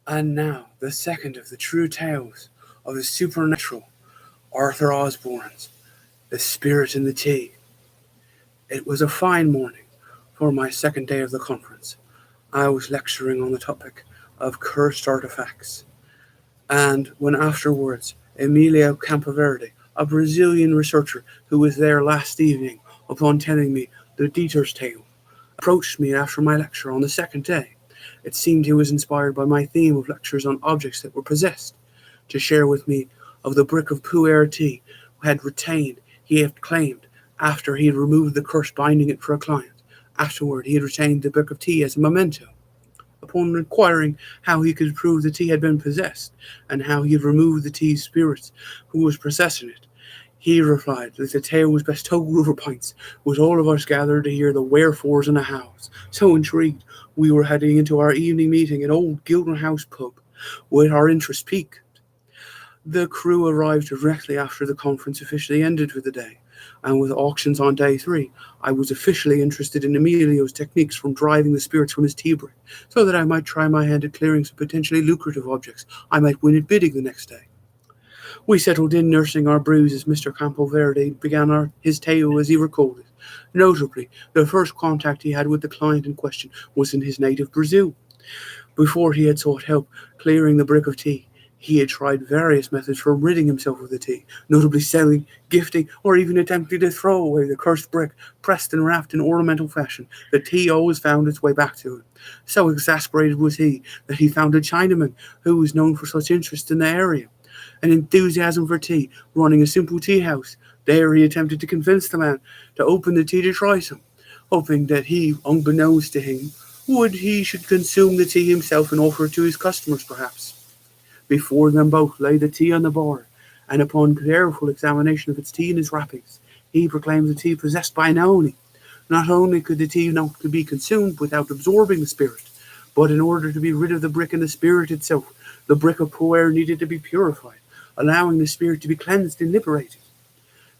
And now, the second of the true tales of the supernatural Arthur Osborne's The Spirit in the Tea. It was a fine morning for my second day of the conference. I was lecturing on the topic of cursed artifacts, and when afterwards Emilio Campoverde, a Brazilian researcher who was there last evening, upon telling me the Dieter's tale, approached me after my lecture on the second day, it seemed he was inspired by my theme of lectures on objects that were possessed, to share with me of the brick of pu'er tea had retained, he had claimed, after he had removed the curse binding it for a client. Afterward he had retained the brick of tea as a memento. Upon inquiring how he could prove the tea had been possessed, and how he had removed the tea's spirits who was possessing it, he replied that the tale was best told over pints, with all of us gathered to hear the wherefores and the hows. So intrigued, we were heading into our evening meeting at old Gilton House pub, with our interest piqued. The crew arrived directly after the conference officially ended for the day, and with auctions on day 3, I was officially interested in Emilio's techniques from driving the spirits from his tea brick, so that I might try my hand at clearing some potentially lucrative objects I might win at bidding the next day. We settled in nursing our brews as Mr. Campoverde began his tale as he recalled it. Notably, the first contact he had with the client in question was in his native Brazil. Before he had sought help clearing the brick of tea, he had tried various methods for ridding himself of the tea, notably selling, gifting, or even attempting to throw away the cursed brick, pressed and wrapped in ornamental fashion. The tea always found its way back to him. So exasperated was he that he found a Chinaman who was known for such interest in the area, an enthusiasm for tea, running a simple tea house. There he attempted to convince the man to open the tea to try some, hoping that he, unbeknownst to him, he should consume the tea himself and offer it to his customers perhaps. Before them both lay the tea on the bar, and upon careful examination of its tea and its wrappings, he proclaimed the tea possessed by an Oni. Not only could the tea not be consumed without absorbing the spirit, but in order to be rid of the brick and the spirit itself, the brick of pu'er needed to be purified, allowing the spirit to be cleansed and liberated.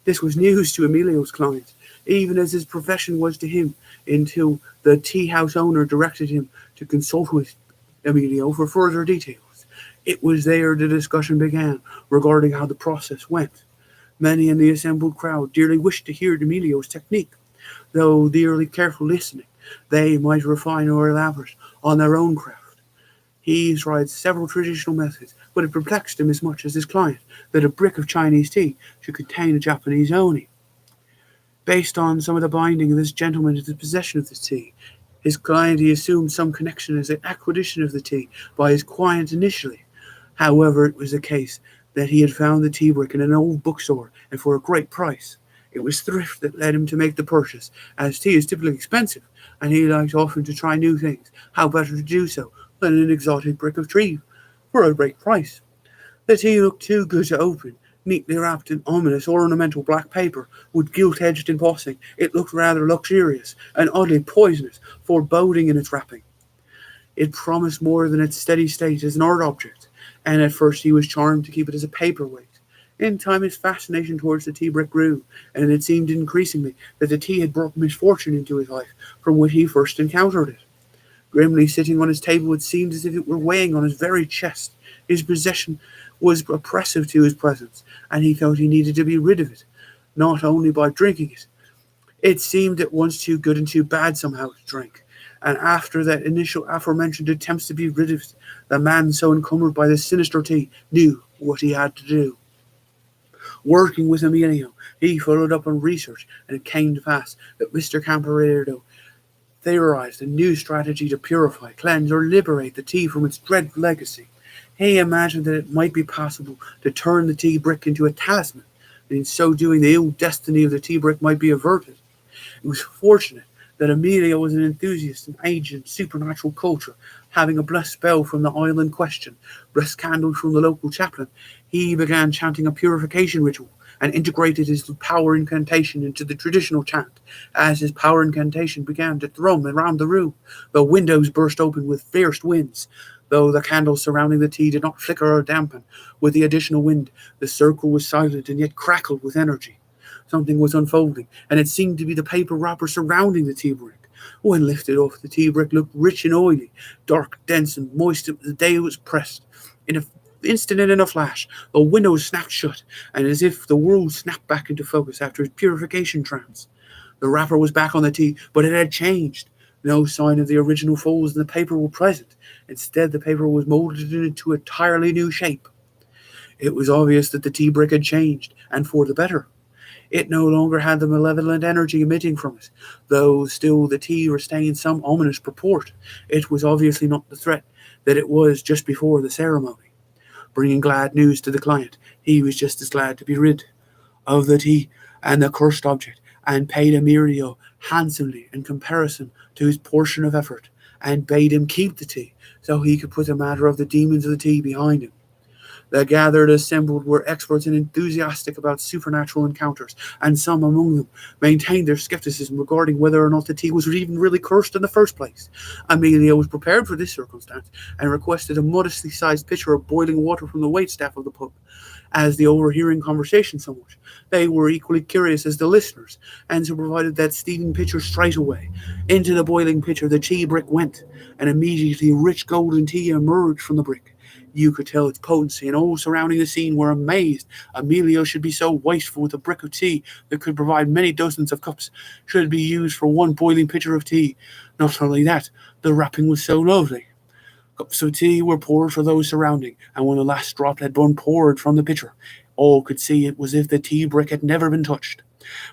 This was news to Emilio's client, even as his profession was to him, until the tea house owner directed him to consult with Emilio for further details. It was there the discussion began regarding how the process went. Many in the assembled crowd dearly wished to hear Emilio's technique, though dearly careful listening, they might refine or elaborate on their own craft. He tried several traditional methods, but it perplexed him as much as his client that a brick of Chinese tea should contain a Japanese oni. Based on some of the binding of this gentleman to the possession of the tea, his client he assumed some connection as an acquisition of the tea by his client initially. However, it was the case that he had found the tea brick in an old bookstore and for a great price. It was thrift that led him to make the purchase, as tea is typically expensive, and he liked often to try new things. How better to do so than an exotic brick of tea for a great price? The tea looked too good to open, neatly wrapped in ominous ornamental black paper with gilt-edged embossing. It looked rather luxurious and oddly poisonous, foreboding in its wrapping. It promised more than its steady state as an art object, and at first he was charmed to keep it as a paperweight. In time his fascination towards the tea brick grew, and it seemed increasingly that the tea had brought misfortune into his life from when he first encountered it. Grimly sitting on his table, it seemed as if it were weighing on his very chest. His possession was oppressive to his presence, and he felt he needed to be rid of it, not only by drinking it. It seemed at once too good and too bad somehow to drink, and after that initial aforementioned attempts to be rid of it, the man so encumbered by the sinister tea knew what he had to do. Working with Emilio, he followed up on research, and it came to pass that Mr. Camporedo theorized a new strategy to purify, cleanse, or liberate the tea from its dreadful legacy. He imagined that it might be possible to turn the tea brick into a talisman, and in so doing the ill destiny of the tea brick might be averted. It was fortunate that Emilio was an enthusiast in ancient supernatural culture. Having a blessed spell from the isle in question, blessed candles from the local chaplain, he began chanting a purification ritual and integrated his power incantation into the traditional chant. As his power incantation began to thrum around the room, the windows burst open with fierce winds. Though the candles surrounding the tea did not flicker or dampen with the additional wind, the circle was silent and yet crackled with energy. Something was unfolding, and it seemed to be the paper wrapper surrounding the tea brick. When lifted off, the tea brick looked rich and oily, dark, dense, and moist as the day it was pressed. In an instant and in a flash, the windows snapped shut, and as if the world snapped back into focus after its purification trance. The wrapper was back on the tea, but it had changed. No sign of the original folds in the paper were present. Instead, the paper was molded into an entirely new shape. It was obvious that the tea brick had changed, and for the better. It no longer had the malevolent energy emitting from it, though still the tea retained some ominous purport. It was obviously not the threat that it was just before the ceremony. Bringing glad news to the client, he was just as glad to be rid of the tea and the cursed object, and paid Emilio handsomely in comparison to his portion of effort, and bade him keep the tea, so he could put the matter of the demons of the tea behind him. The gathered assembled were experts and enthusiastic about supernatural encounters, and some among them maintained their skepticism regarding whether or not the tea was even really cursed in the first place. Amelia was prepared for this circumstance, and requested a modestly sized pitcher of boiling water from the waitstaff of the pub. As the overhearing conversation somewhat, they were equally curious as the listeners, and so provided that steaming pitcher straight away. Into the boiling pitcher the tea brick went, and immediately rich golden tea emerged from the brick. You could tell its potency, and all surrounding the scene were amazed. Emilio should be so wasteful with a brick of tea that could provide many dozens of cups, should it be used for one boiling pitcher of tea. Not only that, the wrapping was so lovely. Cups of tea were poured for those surrounding, and when the last drop had been poured from the pitcher, all could see it was as if the tea brick had never been touched.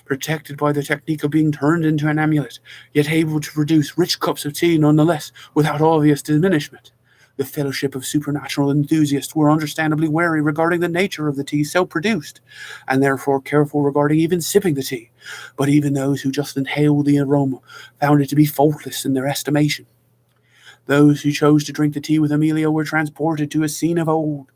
Protected by the technique of being turned into an amulet, yet able to produce rich cups of tea nonetheless, without obvious diminishment. The fellowship of supernatural enthusiasts were understandably wary regarding the nature of the tea so produced, and therefore careful regarding even sipping the tea. But even those who just inhaled the aroma found it to be faultless in their estimation. Those who chose to drink the tea with Amelia were transported to a scene of old.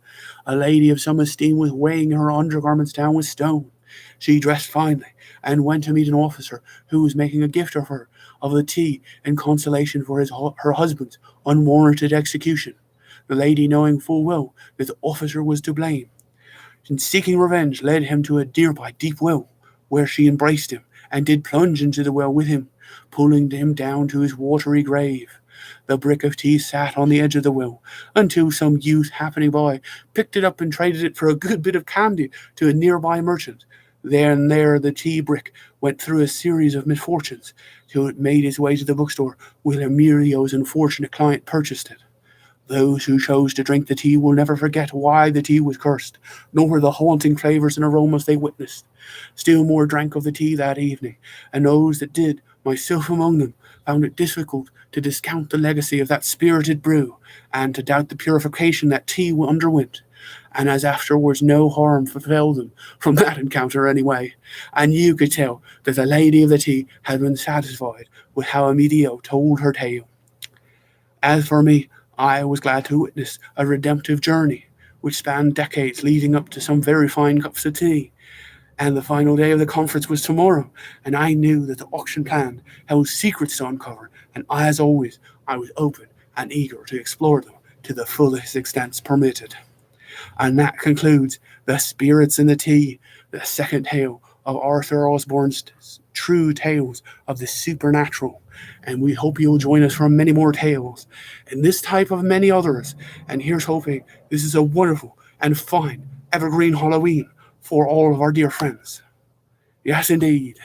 A lady of some esteem was weighing her undergarments down with stone. She dressed finely, and went to meet an officer who was making a gift of her of the tea in consolation for her husband's unwarranted execution. The lady, knowing full well that the officer was to blame, in seeking revenge, led him to a nearby deep well, where she embraced him, and did plunge into the well with him, pulling him down to his watery grave. The brick of tea sat on the edge of the well, until some youth happening by picked it up and traded it for a good bit of candy to a nearby merchant. There the tea brick went through a series of misfortunes, till it made its way to the bookstore, where Emilio's unfortunate client purchased it. Those who chose to drink the tea will never forget why the tea was cursed, nor the haunting flavors and aromas they witnessed. Still more drank of the tea that evening, and those that did, myself among them, found it difficult to discount the legacy of that spirited brew, and to doubt the purification that tea underwent. And as afterwards no harm befell them from that encounter anyway, and you could tell that the lady of the tea had been satisfied with how Emilio told her tale. As for me, I was glad to witness a redemptive journey, which spanned decades leading up to some very fine cups of tea. And the final day of the conference was tomorrow, and I knew that the auction plan held secrets to uncover, and as always, I was open and eager to explore them to the fullest extent permitted. And that concludes The Spirits in the Tea, the second tale of Arthur Osbourne's true tales of the supernatural. And we hope you'll join us for many more tales, and this type of many others. And here's hoping this is a wonderful and fine evergreen Halloween for all of our dear friends. Yes, indeed.